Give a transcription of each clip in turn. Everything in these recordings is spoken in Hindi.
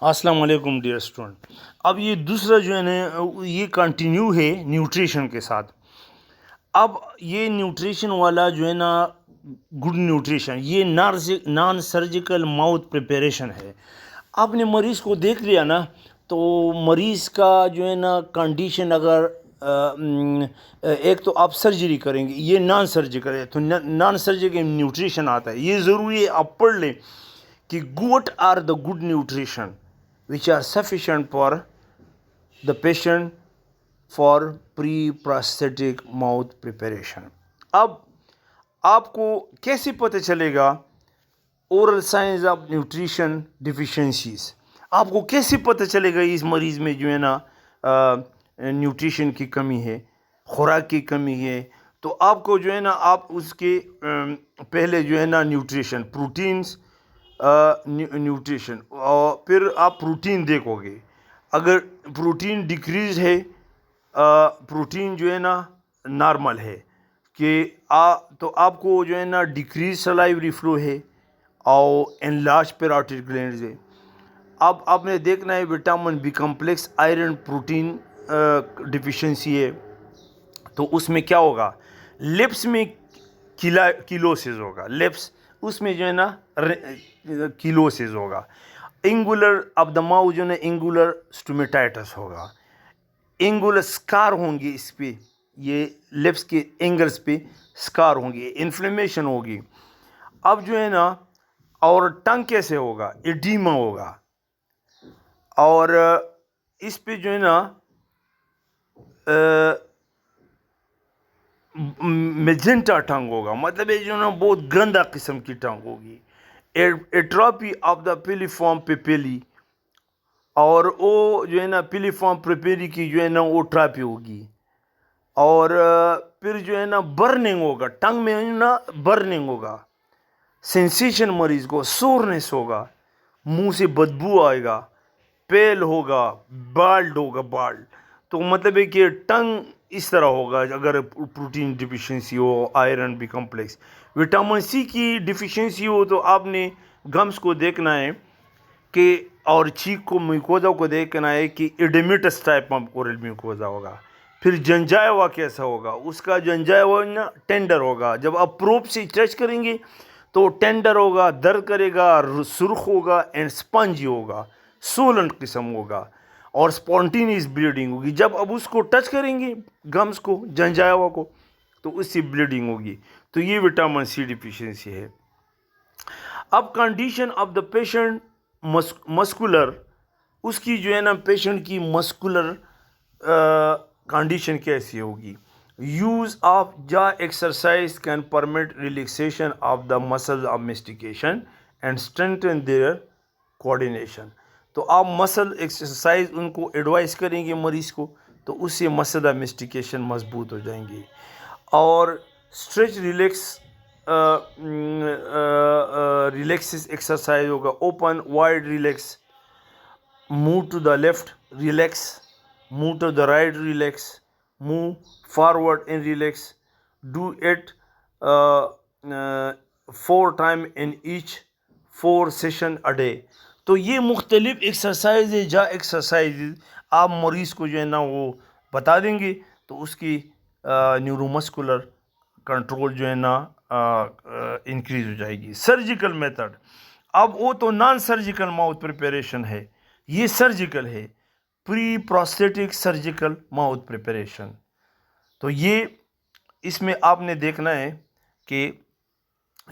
अस्सलाम वालेकुम डियर स्टूडेंट। अब ये दूसरा जो है ना ये कंटिन्यू है न्यूट्रिशन के साथ। अब ये न्यूट्रिशन वाला जो है ना गुड न्यूट्रिशन ये नॉन सर्जिकल माउथ प्रिपरेशन है। आपने मरीज़ को देख लिया ना, तो मरीज़ का जो है ना कंडीशन अगर एक तो आप सर्जरी करेंगे, ये नॉन सर्जिकल है, तो नॉन सर्जिकल न्यूट्रिशन आता है। ये ज़रूरी है आप पढ़ लें कि what are the good nutrition which are sufficient for the patient for pre-prosthetic mouth preparation। अब आपको कैसे पता चलेगा oral science of nutrition deficiencies? आपको कैसे पता चलेगा इस मरीज़ में जो है ना न्यूट्रिशन की कमी है, खुराक की कमी है? तो आपको जो है ना आप उसके पहले जो है ना न्यूट्रिशन प्रोटीन्स न्यूट्रिशन और फिर आप प्रोटीन देखोगे। अगर प्रोटीन डिक्रीज है, प्रोटीन जो है ना नॉर्मल है कि तो आपको जो है ना डिक्रीज सलाइवरी फ्लो है और एनलार्ज पैरोटिड ग्लैंड्स है। अब आपने देखना है vitamin B complex iron protein deficiency है, तो उसमें क्या होगा? लिप्स में किलोसिस होगा, लिप्स उसमें जो है ना किलोसिस होगा। इंगुलर अब द माउथ जो है इंगुलर स्टोमेटाइटिस होगा, इंगुलर स्कार होंगे इस पे, ये लिप्स के एंगल्स पे स्कार होंगे, इन्फ्लेमेशन होगी। अब जो है ना और टंग कैसे होगा? एडीमा होगा। और इस पे जो है ना मेजेंटा टंग होगा, मतलब ये जो ना बहुत गंदा किस्म की टंग होगी। एट्रोपी ऑफ द पिलिफॉर्म पेपेली, और वो जो है ना पिलिफॉर्म पेपेली की जो है ना वो ट्रापी होगी। और फिर जो है ना बर्निंग होगा, टंग में ना बर्निंग होगा, सेंसेशन मरीज को सोरनेस होगा, मुंह से बदबू आएगा, पेल होगा, बाल्ड होगा, बाल्ड। तो मतलब है कि टंग इस तरह होगा अगर प्रोटीन डिफिशिएंसी हो, iron B complex, vitamin C की डिफिशिएंसी हो, तो आपने गम्स को देखना है कि और चीक को म्यूकोजा को देखना है कि एडेमिटस टाइप ऑफ ओरल म्यूकोजा होगा। फिर जंजायवा कैसा होगा? उसका जंजायवा ना टेंडर होगा, जब आप प्रोब से टच करेंगे तो टेंडर होगा, दर्द करेगा, सुर्ख होगा एंड स्पंजी होगा, सोलन किस्म होगा, और स्पॉन्टेनियस ब्लीडिंग होगी। जब अब उसको टच करेंगे गम्स को, जंजायवा को, तो उससे ब्लीडिंग होगी। तो ये विटामिन सी डिफिशिएंसी है। अब condition of the patient muscular, उसकी जो है ना पेशेंट की मस्कुलर कंडीशन कैसी होगी? Use of jaw exercise can permit relaxation of the muscles of mastication and strengthen their coordination. तो आप मसल एक्सरसाइज उनको एडवाइस करेंगे मरीज को, तो उससे मसल ऑफ मेस्टिकेशन मजबूत हो जाएंगे। और स्ट्रेच रिलैक्स रिलैक्स एक्सरसाइज होगा, open wide relax, move to the left, relax, move to the right, relax, move forward and relax, do it 4 times in each 4 session a day। तो ये मुख्तलिफ एक्सरसाइज है, जा एक्सरसाइज आप मरीज़ को जो है ना वो बता देंगे, तो उसकी न्यूरोमस्कुलर कंट्रोल जो है ना इंक्रीज हो जाएगी। सर्जिकल मेथड, अब वो तो नॉन सर्जिकल माउथ प्रिपरेशन है, ये सर्जिकल है, pre prosthetic surgical mouth preparation. तो ये इसमें आपने देखना है कि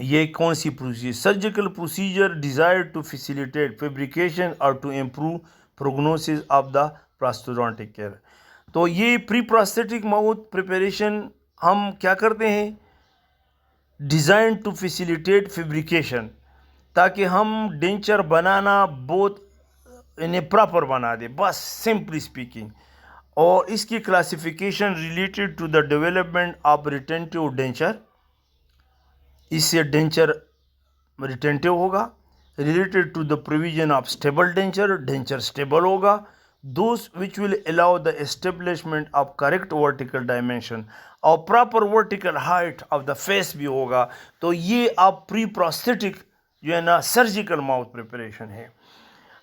ये कौन सी procedure, surgical procedure desire to facilitate fabrication और to improve prognosis of the prosthodontic care. तो ये प्री प्रोस्थेटिक माउथ प्रिपरेशन हम क्या करते हैं? डिज़ाइन टू फैसिलिटेट फैब्रिकेशन, ताकि हम डेंचर बनाना बहुत इन्हें प्रॉपर बना दे, बस सिंपली स्पीकिंग। और इसकी classification related to the development of retentive denture, इससे डेंचर रिटेंटिव होगा। Related to the provision of stable denture, denture stable होगा। Those which will allow the establishment of correct vertical dimension और proper vertical height of the face भी होगा। तो ये आप प्री प्रोस्थेटिक जो है ना सर्जिकल माउथ प्रिपरेशन है।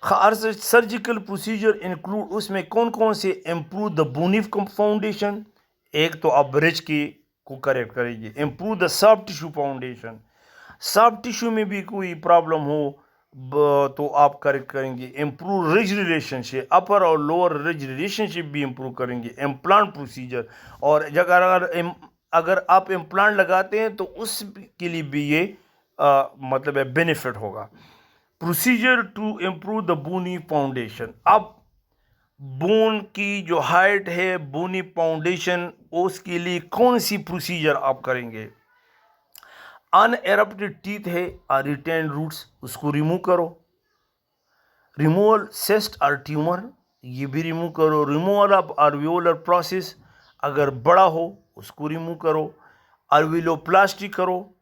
हर सर्जिकल प्रोसीजर इंक्लूड उसमें कौन कौन से इम्प्रूव द बोनी फाउंडेशन, एक तो आप ब्रिज की को करेक्ट करेंगे, improve the soft tissue foundation, soft tissue में भी कोई प्रॉब्लम हो तो आप करेक्ट करेंगे, इम्प्रूव रिज रिलेशनशिप, अपर और लोअर रिज रिलेशनशिप भी इम्प्रूव करेंगे, इम्प्लांट प्रोसीजर, और अगर आप इम्प्लांट लगाते हैं तो उसके लिए भी ये मतलब है बेनिफिट होगा। Procedure to improve the bony foundation, अब बोन की जो हाइट है, बोनी फाउंडेशन, उसके लिए कौन सी प्रोसीजर आप करेंगे। अनएरप्टेड टीथ है और रिटेन रूट्स, उसको रिमूव करो। रिमूवल सिस्ट और ट्यूमर, ये भी रिमूव करो। रिमूवल ऑफ alveolar प्रोसेस, अगर बड़ा हो उसको रिमूव करो। अल्वियोप्लास्टी करो,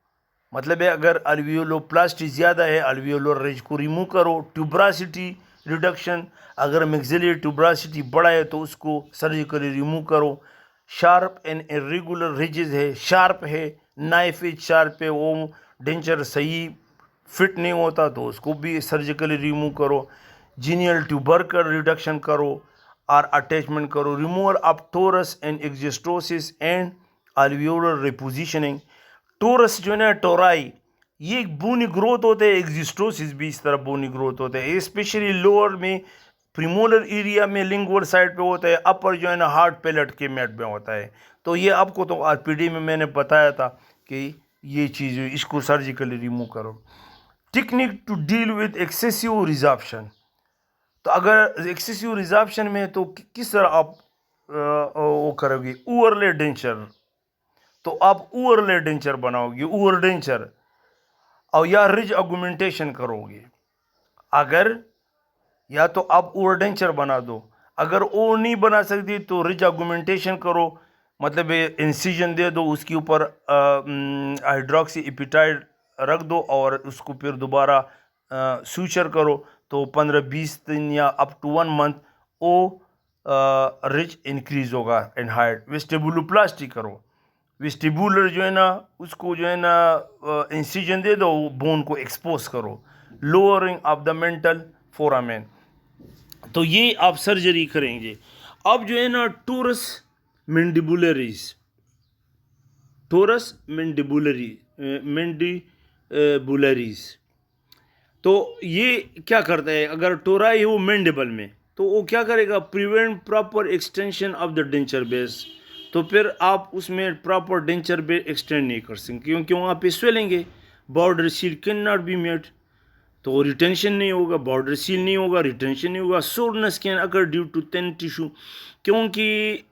मतलब है अगर अल्वियोप्लास्टी ज़्यादा है, अल्वियोलर रिज को रिमूव करो। ट्यूब्रासिटी रिडक्शन, अगर मैक्सिलरी ट्यूब्रासिटी बड़ा है तो उसको सर्जिकली रिमूव करो। शार्प एंड इरेगुलर रिजेस है, शार्प है, नाइफ एज शार्प है, वो डेंचर सही फिट नहीं होता तो उसको भी सर्जिकली रिमूव करो। जीनियल ट्यूबरकल रिडक्शन करो और अटैचमेंट करो। Removal of torus and exostosis and alveolar repositioning, torus जो है ना, टोराई, ये एक बोनी ग्रोथ होते हैं, एक्जिस्टोसिस भी इस तरह बोनी ग्रोथ होते हैं, स्पेशली लोअर में प्रीमोलर एरिया में लिंगुअल साइड पे होता है, अपर जो है ना हार्ड पैलेट के मेट में होता है। तो ये आपको तो आरपीडी में मैंने बताया था कि ये चीज़, इसको सर्जिकली रिमूव करो। Technique to deal with excessive resorption, तो अगर एक्सेसिव रिजॉर्प्शन में तो किस तरह आप वो करोगे, ओवरले डेंचर, तो आप ओवरले डेंचर बनाओगे, ओवर डेंचर, और या रिज ऑगमेंटेशन करोगे। अगर या तो आप ओवर डेंचर बना दो, अगर वो नहीं बना सकती तो रिज ऑगमेंटेशन करो, मतलब इंसिजन दे दो, उसके ऊपर हाइड्रोक्सी एपिटाइड रख दो और उसको फिर दोबारा सूचर करो, तो 15-20 दिन या अप टू 1 मंथ वो रिच इंक्रीज होगा इन हाइट। वेस्टिबुलोप्लास्टी करो, वेस्टिबुलर जो है ना उसको जो है ना इंसिजन दे दो, बोन को एक्सपोज करो। Lowering of the mental foramen, तो ये आप सर्जरी करेंगे। अब जो है ना टोरस मैंडिबुलरीज, टोरस मैंडिबुलरीज, तो ये क्या करता है, अगर टोराई हो मैंडिबल में तो वो क्या करेगा, prevent proper extension of the denture base, तो फिर आप उसमें प्रॉपर डेंचर बेस एक्सटेंड नहीं कर सकते क्योंकि वहाँ पे स्वेलिंग है। Border seal can not be made, तो रिटेंशन नहीं होगा, बॉर्डर सील नहीं होगा, रिटेंशन नहीं होगा। Soreness can occur due to thin tissue, क्योंकि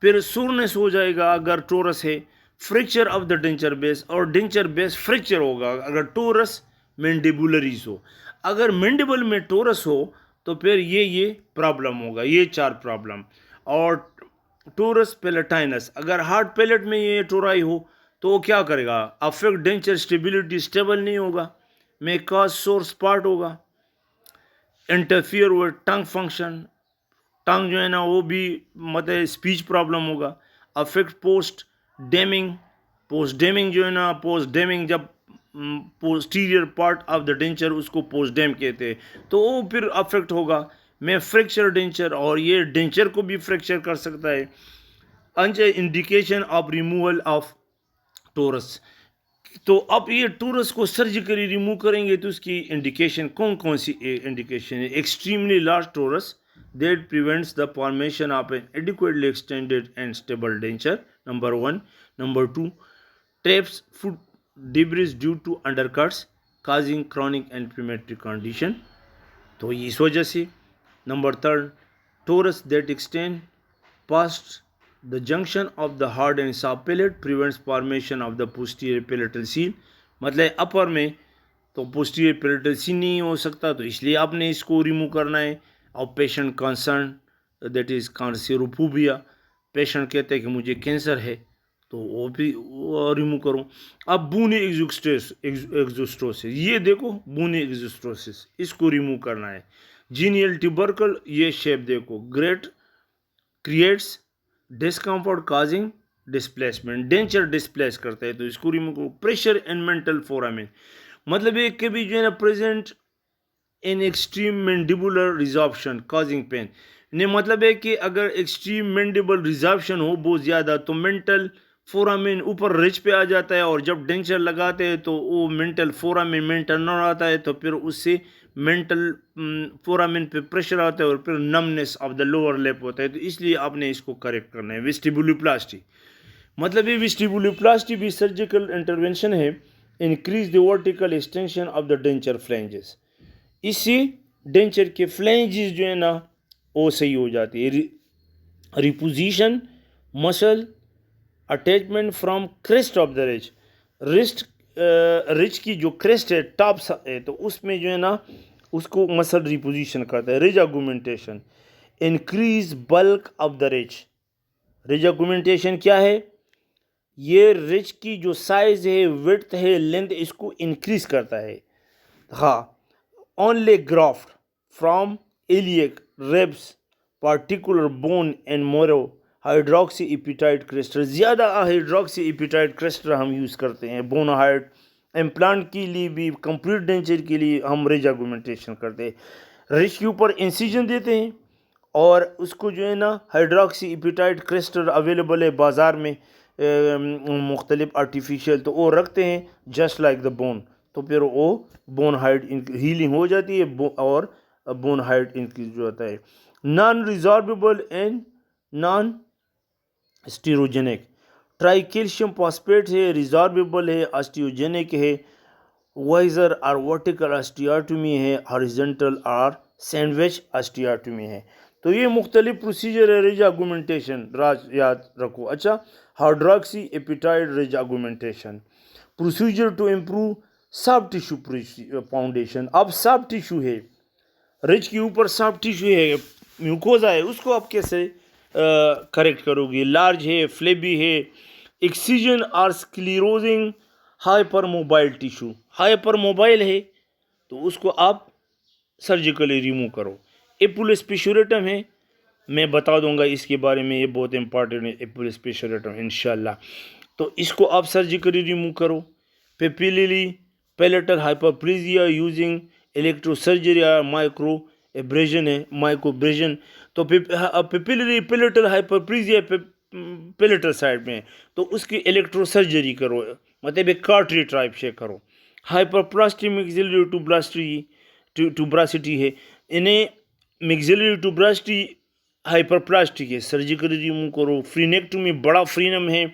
फिर सोरनेस हो जाएगा अगर टोरस है। Fracture of the denture base, और डेंचर बेस फ्रैक्चर होगा अगर टोरस मैंडिबुलरीज हो। अगर मैंडिबल में टोरस हो तो फिर ये प्रॉब्लम होगा, ये 4 प्रॉब्लम। और टोरस पेलेटाइनस, अगर हार्ड पैलेट में ये टोराई हो तो वो क्या करेगा, अफेक्ट डेंचर स्टेबिलिटी, स्टेबल नहीं होगा, में कॉज सोर स्पॉट होगा। इंटरफियर विद टंग फंक्शन, टंग जो है ना वो भी मतलब स्पीच प्रॉब्लम होगा। Affect post Deming, post Deming जो है ना, पोस्ट डेमिंग जब posterior part of the denture उसको पोस्ट डेम कहते हैं, तो वो फिर अफेक्ट होगा। में फ्रैक्चर डेंचर, और ये डेंचर को भी फ्रैक्चर कर सकता है। And indication of removal of torus, तो अब ये टोरस को सर्जिकली रिमूव करेंगे तो उसकी इंडिकेशन कौन कौन सी इंडिकेशन है। Extremely large torus that prevents the formation of an adequately extended and stable denture, number 1. Number 2, traps food debris due to undercuts causing chronic inflammatory condition, तो इस वजह से। Number 3, torus that extend past the junction of the hard and soft palate prevents formation of the posterior palatal seal, मतलब अपर में तो posterior palatal seal नहीं हो सकता, तो इसलिए आपने इसको रिमूव करना है। और patient concern that is cancerophobia, patient कहते हैं कि मुझे कैंसर है, तो वो भी रिमूव करो। अब बूनी एक्जिस्टोसिस, ये देखो बूनी एक्जिस्टोसिस, इसको रिमूव करना है। जीनियल ट्यूबरकल, ये शेप देखो, great creates discomfort causing displacement, denture displace करता है, तो इसको रिमूव करो। प्रेशर एंड मेंटल फोरामेन, मतलब ये कभी जो है ना present in extreme mandibular resorption causing pain. ने मतलब है कि अगर एक्सट्रीम मैंडिबल रिजॉर्प्शन हो बहुत ज़्यादा तो मेंटल फोरामिन ऊपर रिच पे आ जाता है, और जब डेंचर लगाते हैं तो वो मेंटल फोरामिन मेंटल न आता है तो फिर उससे मेंटल फोरामिन पे प्रेशर आता है और फिर numbness of the lower lip होता है। तो इसलिए आपने इसको करेक्ट करना है। वेस्टिबुलोप्लास्टी मतलब ये वेस्टिबुलोप्लास्टी भी सर्जिकल इंटरवेंशन है। Increase the vertical extension of the denture flanges, इससे डेंचर के फ्लैंजेस जो है ना वो सही हो जाती है। Reposition muscle attachment from crest of the rich, wrist rich की जो क्रेस्ट है टॉप है तो उसमें जो है ना उसको मसल रिपोजिशन करता है। Ridge argumentation increase bulk of the rich. Ridge argumentation क्या है? ये रिच की जो साइज है विड्थ है लेंथ इसको इंक्रीज करता है। हाँ, only graft from iliac ribs particular bone and marrow hydroxyapatite crystal, ज़्यादा हाइड्रोक्सीएपेटाइट क्रिस्टल हम यूज़ करते हैं बोनाहाइड इम्प्लांट के लिए भी, कंप्लीट डेंचर के लिए हम रिज आर्गुमेंटेशन करते हैं। रिच के ऊपर इंसिजन देते हैं और उसको जो है ना हाइड्रोक्सीएपेटाइट क्रिस्टल अवेलेबल है बाज़ार में मुख्तलिफ आर्टिफिशियल, तो वो रखते हैं जस्ट लाइक द बोन, तो फिर वो बोन हाइट हीलिंग हो जाती है और बोन हाइट इंक्रीज जो होता है। Non resorbable and non osteogenic, tri calcium phosphate है, रिजॉर्बेबल है, ऑस्टियोजेनिक है, वाइजर और वर्टिकल ऑस्टियोटोमी है, हॉरिजॉन्टल और सैंडविच ऑस्टियोटोमी है। तो ये मुख्तलिफ प्रोसीजर है रिज आर्गुमेंटेशन, राज याद रखो। अच्छा, hydroxyapatite ridge augmentation procedure to improve soft tissue foundation. अब सॉफ्ट टिश्यू है, रिच के ऊपर सॉफ्ट टिश्यू है, म्यूकोजा है, उसको आप कैसे करेक्ट करोगे? लार्ज है, फ्लेबी है, एक्सीजन और sclerosing hyper mobile tissue, hyper mobile है तो उसको आप सर्जिकली रिमूव करो। एपुलस पिशुरेटम है, मैं बता दूंगा इसके बारे में, ये बहुत इंपॉर्टेंट है एपुलस पिशुरेटम इंशाल्लाह। तो इसको आप सर्जिकली रिमूव करो। पेपिलरी पैलेटल हाइपरप्लेजिया यूजिंग इलेक्ट्रोसर्जरी या माइक्रो एब्रेजन है, माइक्रो एब्रेजन। तो papillary palatal hyperplasia palatal side में तो उसकी इलेक्ट्रोसर्जरी करो, मतलब एक कार्टरी टाइप से करो। हाइपरप्लास्टी मैक्सिलरी ट्यूब्रासिटी है, इन्हें मैक्सिलरी ट्यूब्रासिटी हाइपरप्लास्टिक है, सर्जिकली रिमूव करो। फ्रीनेक्टोमी बड़ा फ्रीनम है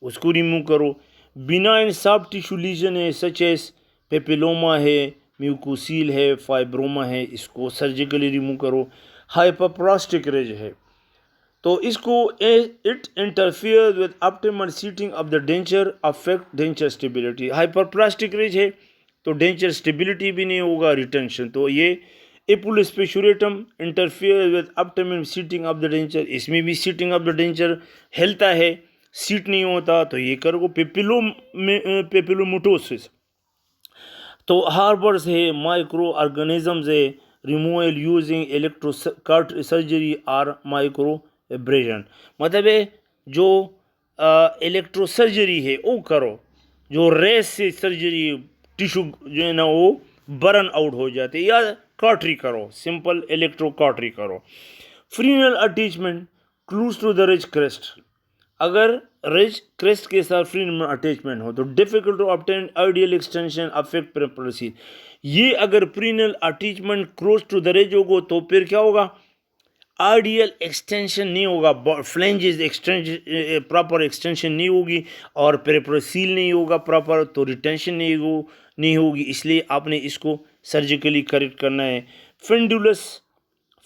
उसको रिमूव करो। बिनाइन सॉफ्ट टिश्यू लीजन है सच एस पेपिलोमा है, म्यूकोसील है, फाइब्रोमा है, इसको सर्जिकली रिमूव करो। हाइपरप्लास्टिक रिज है तो इसको it interfere with optimal seating of the denture, affect denture stability. Hyperplastic ridge है तो डेंचर स्टेबिलिटी भी नहीं होगा, रिटेंशन। तो ये epulis fissuratum interfere with optimal seating of the denture, इसमें भी सीटिंग ऑफ द डेंचर हिलता है, सीट नहीं होता, तो ये करो। पेपिलोमोटोसिस तो हार्बर्स है, माइक्रो ऑर्गेनिजम्स है, रिमूवल यूजिंग इलेक्ट्रो सर्जरी और माइक्रो एब्रेजन, मतलब है जो इलेक्ट्रो सर्जरी है वो करो, जो रेस से सर्जरी टिश्यू जो है ना वो बर्न आउट हो जाते हैं, या कॉटरी करो, सिंपल इलेक्ट्रो कॉटरी करो। Frenal attachment close to the ridge crest, अगर रिच क्रेस्ट के साथ फ्रीनल अटैचमेंट हो तो difficult to obtain ideal extension affect प्रेपरेसी। ये अगर frenal attachment close to the ridge होगा तो फिर क्या होगा? आइडियल एक्सटेंशन नहीं होगा, फ्लैंजेस एक्सटेंशन प्रॉपर एक्सटेंशन नहीं होगी और पेरिप्रोसील नहीं होगा प्रॉपर, तो रिटेंशन नहीं होगी, इसलिए आपने इसको सर्जिकली करेक्ट करना है। फिंडुलस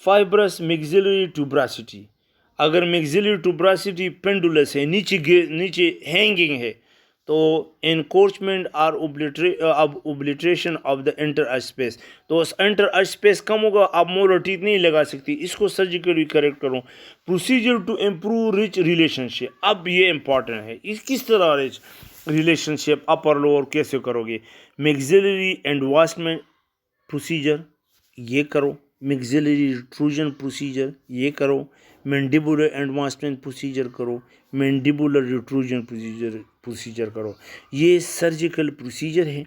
फाइब्रस मैक्सिलरी ट्यूब्रासिटी, अगर मैक्सिलरी ट्यूब्रासिटी पेंडुलस है, नीचे हैंगिंग है, तो इनकोर्चमेंट और obliteration of the inter space, तो इंटर स्पेस कम होगा, आप मोलर टीथ नहीं लगा सकती, इसको सर्जिकली करेक्ट करो। Procedure to improve ridge relationship, अब ये इंपॉर्टेंट है, इस किस तरह रिच रिलेशनशिप अपर लोअर कैसे करोगे? मैक्सिलरी एडवांसमेंट प्रोसीजर ये करो, मैक्सिलरी रिट्रूजन प्रोसीजर ये करो, मैंडिबुलर एडवांसमेंट प्रोसीजर करो, मैंडिबुलर रिट्रूजन प्रोसीजर करो। ये सर्जिकल प्रोसीजर है,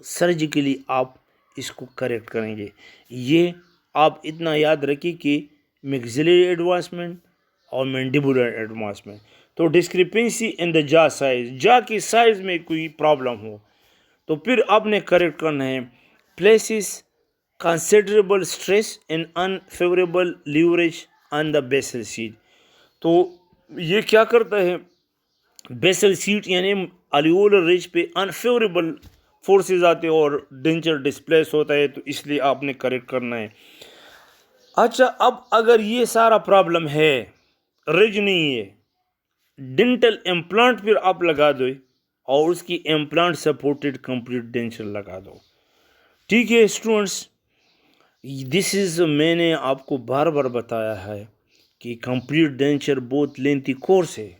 सर्जिकली आप इसको करेक्ट करेंगे। ये आप इतना याद रखिए कि मैक्सिलरी एडवांसमेंट और मैंडिबुलर एडवांसमेंट। तो डिस्क्रिपेंसी इन द जा साइज, जा की साइज में कोई प्रॉब्लम हो तो फिर आपने करेक्ट करना है। Places considerable stress in unfavourable leverage on the basal seat. तो ये क्या करता है, बेसल शीट यानी अल्वियोलर रिज पे अनफेवरेबल फोर्सेस आते हैं और डेंचर डिस्प्लेस होता है, तो इसलिए आपने करेक्ट करना है। अच्छा, अब अगर ये सारा प्रॉब्लम है, रिज नहीं है, डेंटल इम्प्लांट फिर आप लगा दो और उसकी इम्प्लांट सपोर्टेड कंप्लीट डेंचर लगा दो। ठीक है स्टूडेंट्स, दिस इज, मैंने आपको बार बार बताया है कि कंप्लीट डेंचर बहुत लेंथी कोर्स है।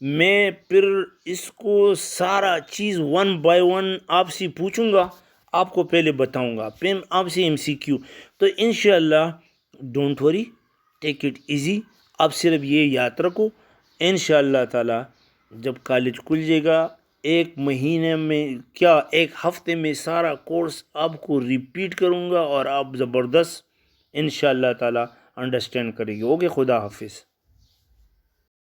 मैं फिर इसको सारा चीज़ वन बाय वन आपसे पूछूंगा, आपको पहले बताऊंगा, फिर आपसे एमसीक्यू। तो इंशाल्लाह don't worry, take it easy. आप सिर्फ ये याद रखो, इंशाल्लाह ताला जब कॉलेज खुल जाएगा, एक महीने में क्या एक हफ्ते में सारा कोर्स आपको रिपीट करूंगा और आप ज़बरदस्त इंशाल्लाह ताला अंडरस्टैंड करेंगे। ओके, खुदा हाफिज़।